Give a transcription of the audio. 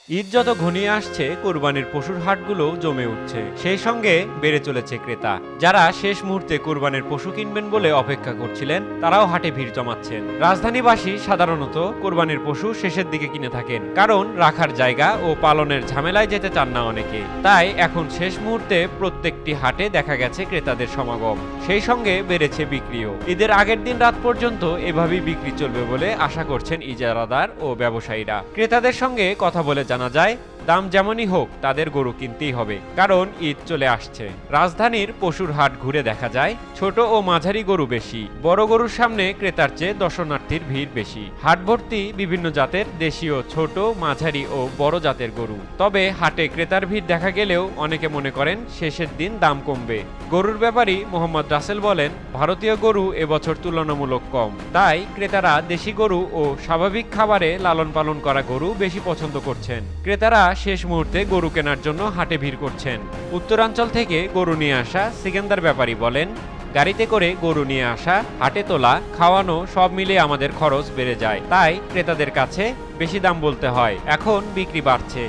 ঈদ যত ঘনিয়ে আসছে কোরবানির পশুর হাটগুলো জমে উঠছে, সেই সঙ্গে বেড়ে চলেছে ক্রেতা। যারা শেষ মুহূর্তে কোরবানির পশু কিনবেন বলে অপেক্ষা করছিলেন, তারাও হাটে ভিড় জমাচ্ছেন। রাজধানীবাসী সাধারণত কোরবানির পশু শেষের দিকে কিনে থাকেন, কারণ রাখার জায়গা ও পালনের ঝামেলায় যেতে চান না অনেকে। তাই এখন শেষ মুহূর্তে প্রত্যেকটি হাটে দেখা গেছে ক্রেতাদের সমাগম, সেই সঙ্গে বেড়েছে বিক্রিও। ঈদের আগের দিন রাত পর্যন্ত এভাবেই বিক্রি চলবে বলে আশা করছেন ইজারাদার ও ব্যবসায়ীরা। ক্রেতাদের সঙ্গে কথা বলে জানা যায়, দাম যেমনই হোক তাদের গরু কিনতেই হবে, কারণ ঈদ চলে আসছে। রাজধানীর পশুর হাট ঘুরে দেখা যায় ছোট ও মাঝারি গরু বেশি, বড় গরুর সামনে ক্রেতার চেয়ে দর্শনার্থীর ভিড় বেশি। হাট ভর্তি বিভিন্ন জাতের দেশীয় ছোট, মাঝারি ও বড় জাতের গরু। তবে হাটে ক্রেতার ভিড় দেখা গেলেও অনেকে মনে করেন শেষের দিন দাম কমবে। গরুর ব্যাপারী মোহাম্মদ রাসেল বলেন, ভারতীয় গরু এবছর তুলনামূলক কম, তাই ক্রেতারা দেশি গরু ও স্বাভাবিক খাবারে লালন পালন করা গরু বেশি পছন্দ করছেন। ক্রেতারা শেষ মুহূর্তে গরু কেনার জন্য হাটে ভিড় করছেন। উত্তরাঞ্চল থেকে গরু নিয়ে আসা সিকান্দার ব্যাপারী বলেন, গাড়িতে করে গরু নিয়ে আসা, হাটে তোলা, খাওয়ানো সব মিলিয়ে আমাদের খরচ বেড়ে যায়, তাই ক্রেতাদের কাছে বেশি দাম বলতে হয়। এখন বিক্রি বাড়ছে।